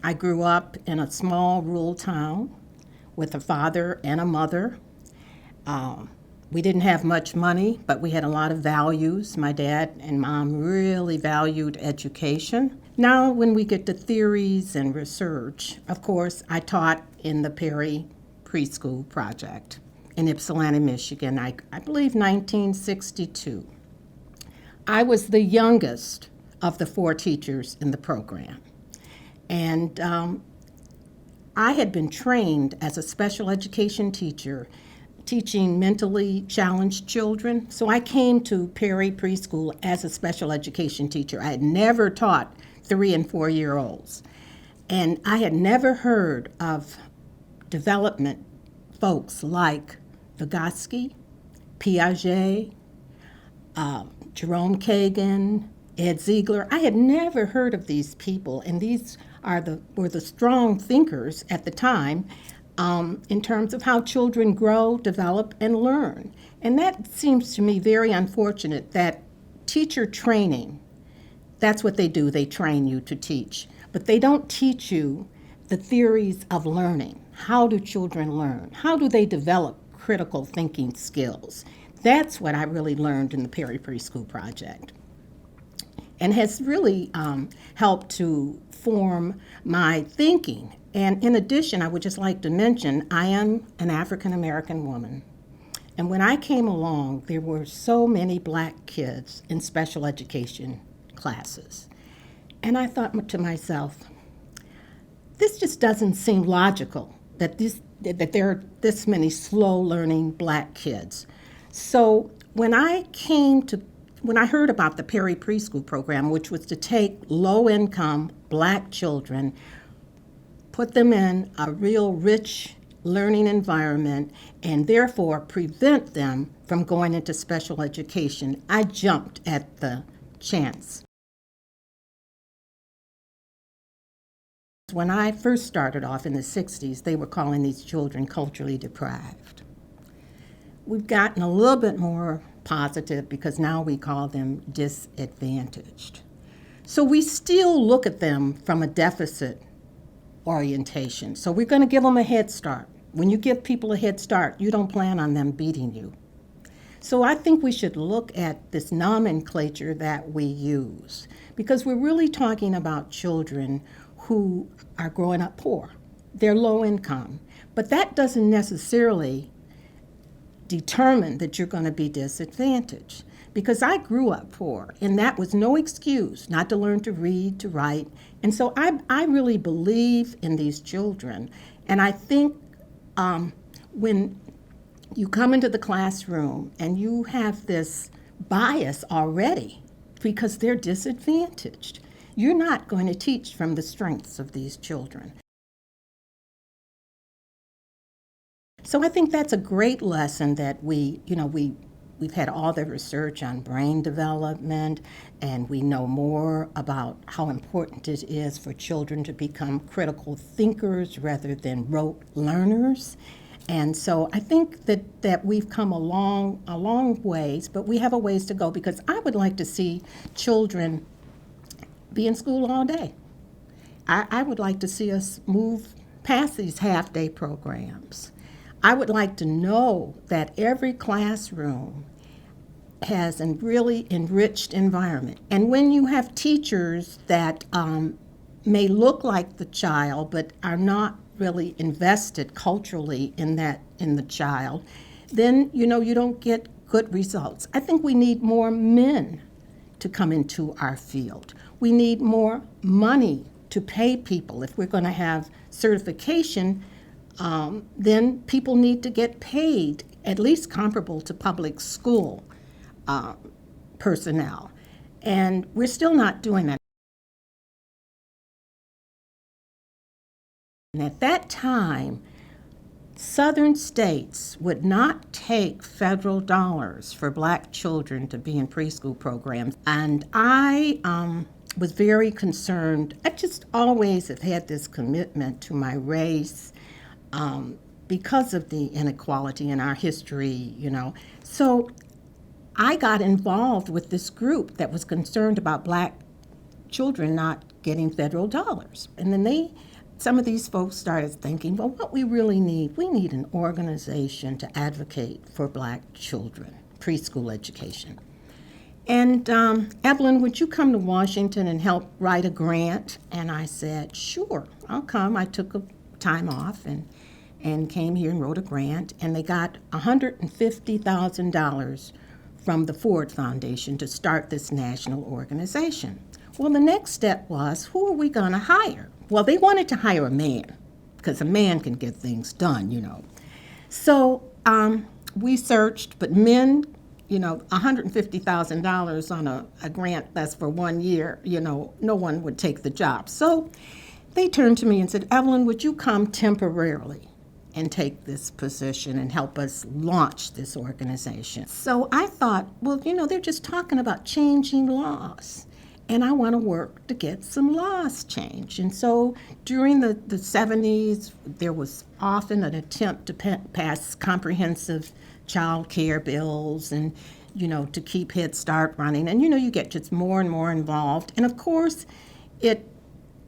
I grew up in a small rural town with a father and a mother. Um, we didn't have much money, but we had a lot of values. My dad and mom really valued education. Now, when we get to theories and research, of course, I taught in the Perry Preschool Project in Ypsilanti, Michigan, I believe 1962. I was the youngest of the four teachers in the program. And I had been trained as a special education teacher teaching mentally challenged children. So I came to Perry Preschool as a special education teacher. I had never taught 3 and 4 year olds. And I had never heard of development folks like Vygotsky, Piaget, Jerome Kagan, Ed Ziegler. I had never heard of these people, and these were the strong thinkers at the time in terms of how children grow, develop, and learn. And that seems to me very unfortunate that teacher training, that's what they do, they train you to teach. But they don't teach you the theories of learning. How do children learn? How do they develop critical thinking skills? That's what I really learned in the Perry Preschool Project, and has really helped to form my thinking. And in addition, I would just like to mention, I am an African American woman. And when I came along, there were so many black kids in special education classes. And I thought to myself, this just doesn't seem logical that there are this many slow learning black kids. So when I heard about the Perry Preschool Program, which was to take low-income black children, put them in a real rich learning environment, and therefore prevent them from going into special education, I jumped at the chance. When I first started off in the 60s, they were calling these children culturally deprived. We've gotten a little bit more positive because now we call them disadvantaged. So we still look at them from a deficit orientation. So we're going to give them a head start. When you give people a head start, you don't plan on them beating you. So I think we should look at this nomenclature that we use, because we're really talking about children who are growing up poor. They're low income. But that doesn't necessarily determine that you're going to be disadvantaged, because I grew up poor, and that was no excuse not to learn to read, to write. And so I really believe in these children. And I think when you come into the classroom and you have this bias already because they're disadvantaged, you're not going to teach from the strengths of these children. So I think that's a great lesson that we've had all the research on brain development, and we know more about how important it is for children to become critical thinkers rather than rote learners. And so I think that we've come a long ways, but we have a ways to go, because I would like to see children be in school all day. I would like to see us move past these half-day programs. I would like to know that every classroom has a really enriched environment. And when you have teachers that may look like the child but are not really invested culturally in the child, then you don't get good results. I think we need more men to come into our field. We need more money to pay people. If we're going to have certification, then people need to get paid at least comparable to public school personnel. And we're still not doing that. And at that time, Southern states would not take federal dollars for black children to be in preschool programs. And I was very concerned. I just always have had this commitment to my race because of the inequality in our history, So I got involved with this group that was concerned about black children not getting federal dollars. And then they some of these folks started thinking, well, what we need an organization to advocate for black children, preschool education. And Evelyn, would you come to Washington and help write a grant? And I said, sure, I'll come. I took a time off and came here and wrote a grant. And they got $150,000 from the Ford Foundation to start this national organization. Well, the next step was, who are we going to hire? Well, they wanted to hire a man, because a man can get things done, you know. So we searched, but men, you know, $150,000 on a grant that's for 1 year, you know, no one would take the job. So they turned to me and said, Evelyn, would you come temporarily and take this position and help us launch this organization? So I thought, well, you know, they're just talking about changing laws. And I want to work to get some laws changed. And so during the 70s, there was often an attempt to pass comprehensive child care bills and, you know, to keep Head Start running. And, you know, you get just more and more involved. And of course, it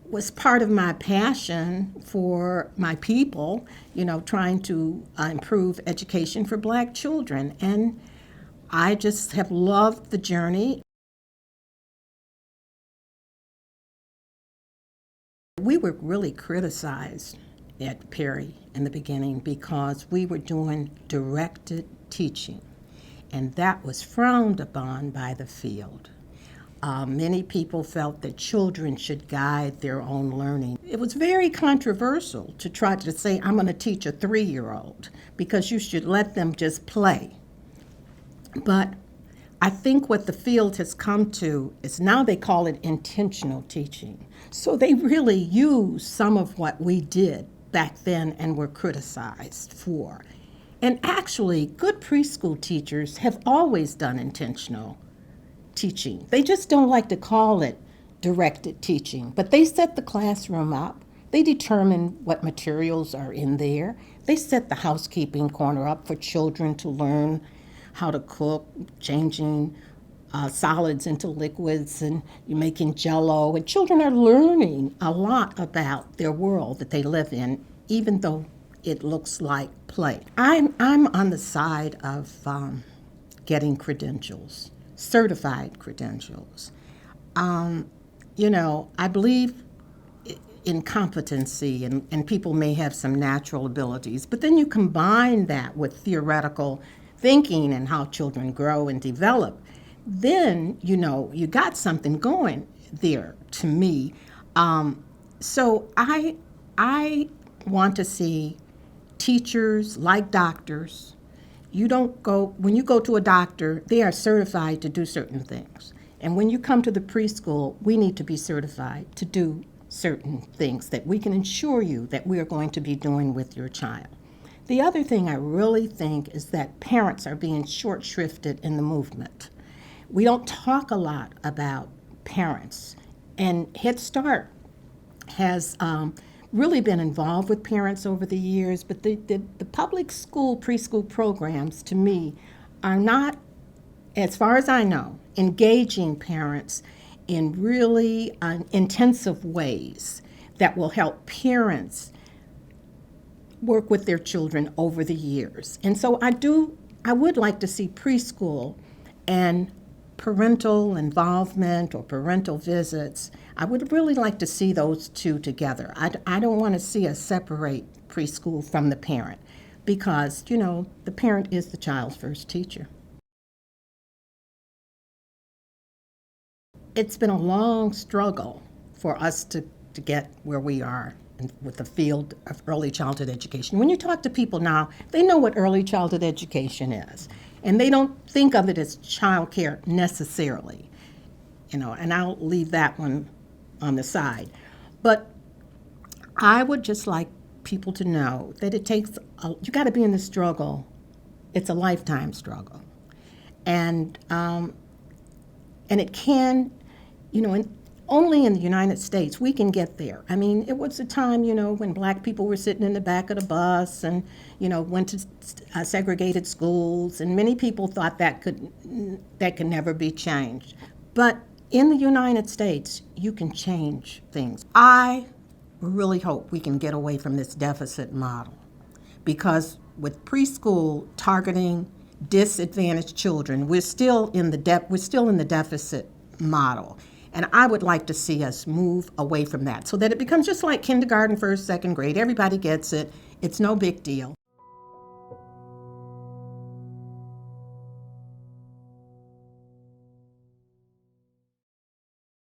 was part of my passion for my people, you know, trying to improve education for black children. And I just have loved the journey. We were really criticized at Perry in the beginning because we were doing directed teaching, and that was frowned upon by the field. Many people felt that children should guide their own learning. It was very controversial to try to say, I'm going to teach a 3-year-old because you should let them just play. But I think what the field has come to is now they call it intentional teaching. So they really use some of what we did back then and were criticized for. And actually, good preschool teachers have always done intentional teaching. They just don't like to call it directed teaching, but they set the classroom up. They determine what materials are in there. They set the housekeeping corner up for children to learn how to cook, changing solids into liquids, and you're making Jell-O. And children are learning a lot about their world that they live in, even though it looks like play. I'm on the side of getting credentials, certified credentials. You know, I believe in competency, and people may have some natural abilities, but then you combine that with theoretical thinking and how children grow and develop, then, you know, you got something going there to me. So I want to see teachers like doctors. When you go to a doctor, they are certified to do certain things. And when you come to the preschool, we need to be certified to do certain things that we can ensure you that we are going to be doing with your child. The other thing I really think is that parents are being short-shrifted in the movement. We don't talk a lot about parents, and Head Start has really been involved with parents over the years, but the public school preschool programs, to me, are not, as far as I know, engaging parents in really intensive ways that will help parents work with their children over the years. And so I would like to see preschool and parental involvement or parental visits. I would really like to see those two together. I don't want to see us separate preschool from the parent because, you know, the parent is the child's first teacher. It's been a long struggle for us to get where we are with the field of early childhood education. When you talk to people now, they know what early childhood education is, and they don't think of it as child care necessarily, you know, and I'll leave that one on the side. But I would just like people to know that you got to be in the struggle. It's a lifetime struggle. And it can, you know, only in the United States we can get there. I mean, it was a time, you know, when black people were sitting in the back of the bus and, you know, went to segregated schools, and many people thought that could never be changed. But in the United States, you can change things. I really hope we can get away from this deficit model, because with preschool targeting disadvantaged children, we're still in the deficit model. And I would like to see us move away from that so that it becomes just like kindergarten, first, second grade. Everybody gets it. It's no big deal.